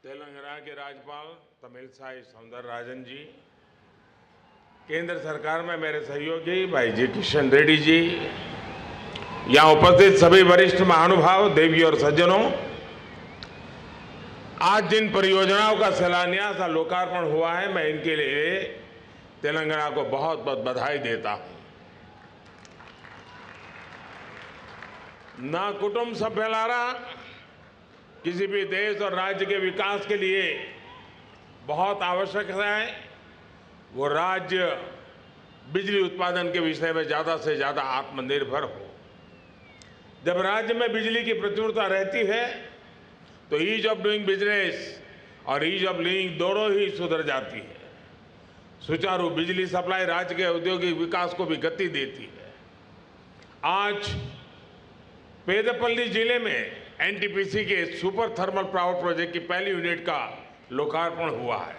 तेलंगाना के राज्यपाल तमिलसाई सौंदरराजन जी, केंद्र सरकार में मेरे सहयोगी भाई जी किशन रेड्डी जी, यहां उपस्थित सभी वरिष्ठ महानुभाव, देवी और सज्जनों, आज जिन परियोजनाओं का शिलान्यास और लोकार्पण हुआ है, मैं इनके लिए तेलंगाना को बहुत बहुत बधाई देता हूं। ना कुटुंब सभ्यलारा किसी भी देश और राज्य के विकास के लिए बहुत आवश्यक है। वो राज्य बिजली उत्पादन के विषय में ज़्यादा से ज़्यादा आत्मनिर्भर हो। जब राज्य में बिजली की प्रचुरता रहती है तो ईज ऑफ डूइंग बिजनेस और ईज ऑफ लिविंग दोनों ही सुधर जाती है। सुचारू बिजली सप्लाई राज्य के औद्योगिक विकास को भी गति देती है। आज पेदपल्ली जिले में एनटीपीसी के सुपर थर्मल पावर प्रोजेक्ट की पहली यूनिट का लोकार्पण हुआ है।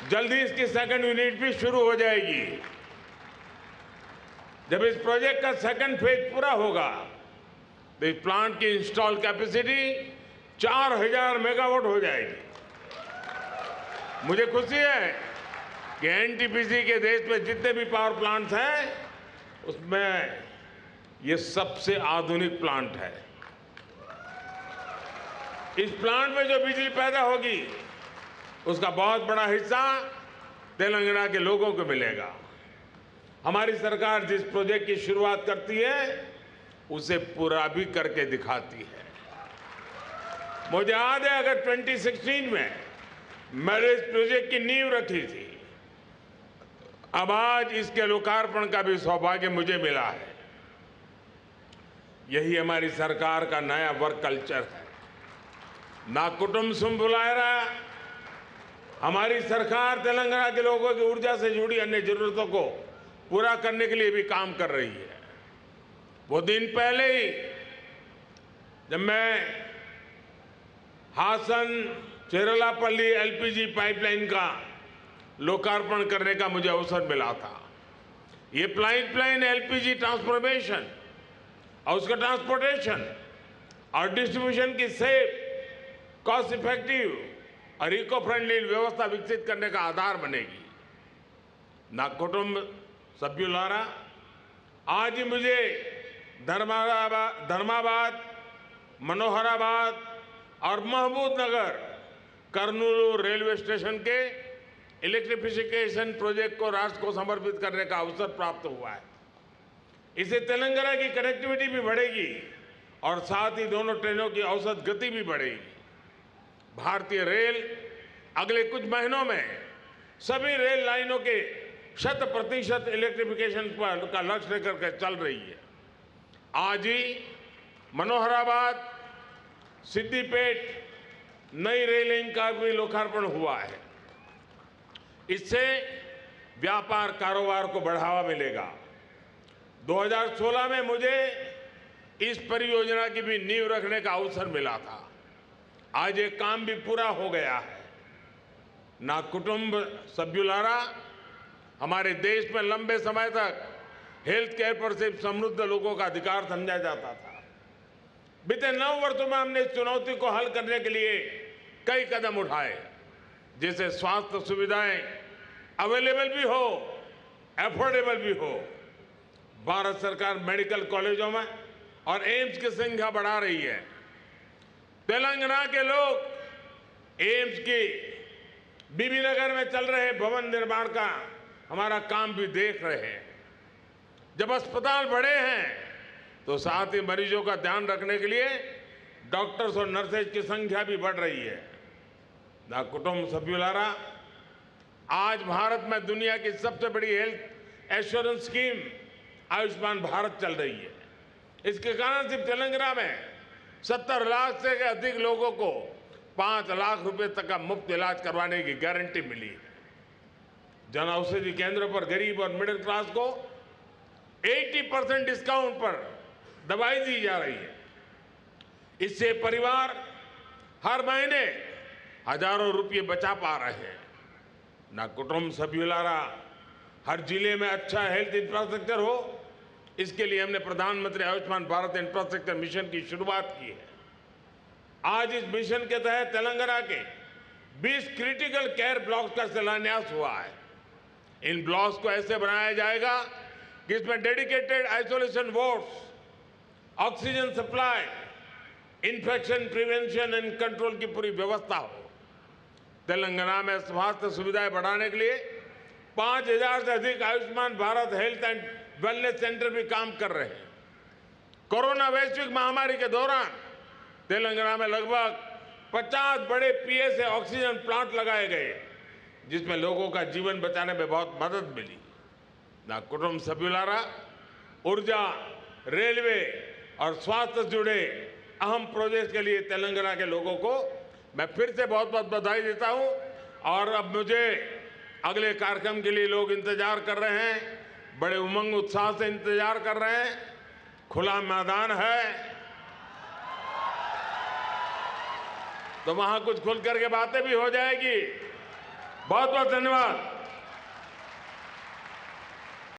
जल्दी इसकी सेकंड यूनिट भी शुरू हो जाएगी। जब इस प्रोजेक्ट का सेकंड फेज पूरा होगा तो इस प्लांट की इंस्टॉल कैपेसिटी 4000 मेगावाट हो जाएगी। मुझे खुशी है कि एनटीपीसी के देश में जितने भी पावर प्लांट्स हैं उसमें ये सबसे आधुनिक प्लांट है। इस प्लांट में जो बिजली पैदा होगी उसका बहुत बड़ा हिस्सा तेलंगाना के लोगों को मिलेगा। हमारी सरकार जिस प्रोजेक्ट की शुरुआत करती है उसे पूरा भी करके दिखाती है। मुझे याद है अगर 2016 में मैंने इस प्रोजेक्ट की नींव रखी थी, अब आज इसके लोकार्पण का भी सौभाग्य मुझे मिला है। यही हमारी सरकार का नया वर्क कल्चर है। ना कुटुंब सुम्बुलायरा। हमारी सरकार तेलंगाना के लोगों की ऊर्जा से जुड़ी अन्य जरूरतों को पूरा करने के लिए भी काम कर रही है। वो दिन पहले ही जब मैं हासन चेरलापल्ली एलपीजी पाइपलाइन का लोकार्पण करने का मुझे अवसर मिला था। ये पाइपलाइन एलपीजी ट्रांसफॉर्मेशन और उसका ट्रांसपोर्टेशन और डिस्ट्रीब्यूशन की सेफ, कॉस्ट इफेक्टिव और इको फ्रेंडली व्यवस्था विकसित करने का आधार बनेगी। ना कुटुंब सभ्युलारा, आज ही मुझे धर्माबाद, मनोहराबाद और महबूबनगर कर्नूल रेलवे स्टेशन के इलेक्ट्रिफिकेशन प्रोजेक्ट को राष्ट्र को समर्पित करने का अवसर प्राप्त हुआ है। इससे तेलंगाना की कनेक्टिविटी भी बढ़ेगी और साथ ही दोनों ट्रेनों की औसत गति भी बढ़ेगी। भारतीय रेल अगले कुछ महीनों में सभी रेल लाइनों के 100% इलेक्ट्रिफिकेशन का लक्ष्य लेकर के चल रही है। आज ही मनोहराबाद सिद्दीपेट नई रेल लाइन का भी लोकार्पण हुआ है। इससे व्यापार कारोबार को बढ़ावा मिलेगा। 2016 में मुझे इस परियोजना की भी नींव रखने का अवसर मिला था। आज ये काम भी पूरा हो गया है। ना कुटुंब सभ्युलारा, हमारे देश में लंबे समय तक हेल्थ केयर पर सिर्फ समृद्ध लोगों का अधिकार समझा जाता था। बीते 9 वर्षों में हमने इस चुनौती को हल करने के लिए कई कदम उठाए, जिससे स्वास्थ्य सुविधाएं अवेलेबल भी हो, एफोर्डेबल भी हो। भारत सरकार मेडिकल कॉलेजों में और एम्स की संख्या बढ़ा रही है। तेलंगाना के लोग एम्स की बीबी नगर में चल रहे भवन निर्माण का हमारा काम भी देख रहे हैं। जब अस्पताल बड़े हैं तो साथ ही मरीजों का ध्यान रखने के लिए डॉक्टर्स और नर्सेज की संख्या भी बढ़ रही है। ना कुटुंब सभ्युलारा, आज भारत में दुनिया की सबसे बड़ी health assurance scheme Ayushman Bharat चल रही है। इसके कारण सिर्फ तेलंगाना में 70 लाख से अधिक लोगों को 5 लाख रुपए तक का मुफ्त इलाज करवाने की गारंटी मिली है। जन औषधि केंद्रों पर गरीब और मिडिल क्लास को 80% डिस्काउंट पर दवाई दी जा रही है। इससे परिवार हर महीने हजारों रुपये बचा पा रहे हैं। ना कुटुंब सभ्युलारा, हर जिले में अच्छा हेल्थ इंफ्रास्ट्रक्चर हो, इसके लिए हमने प्रधानमंत्री आयुष्मान भारत इंफ्रास्ट्रक्चर मिशन की शुरुआत की है। आज इस मिशन के तहत तेलंगाना के 20 क्रिटिकल केयर ब्लॉक्स का शिलान्यास हुआ है। इन ब्लॉक्स को ऐसे बनाया जाएगा कि इसमें dedicated isolation wards, oxygen supply, infection prevention and control की पूरी व्यवस्था हो। तेलंगाना में स्वास्थ्य सुविधाएं बढ़ाने के लिए 5,000 से अधिक Ayushman Bharat health and wellness centre भी काम कर रहे हैं। कोरोना वैश्विक महामारी के दौरान तेलंगाना में लगभग 50 बड़े पीएसए ऑक्सीजन प्लांट लगाए गए, जिसमें लोगों का जीवन बचाने में बहुत मदद मिली। ना कुटुंब सभ्युलारा, ऊर्जा, रेलवे और स्वास्थ्य से जुड़े अहम प्रोजेक्ट के लिए तेलंगाना के लोगों को मैं फिर से बहुत बहुत बधाई देता हूं। और अब मुझे अगले कार्यक्रम के लिए लोग इंतजार कर रहे हैं, बड़े उमंग उत्साह से इंतजार कर रहे हैं। खुला मैदान है तो वहां कुछ खुल करके बातें भी हो जाएगी। बहुत बहुत धन्यवाद।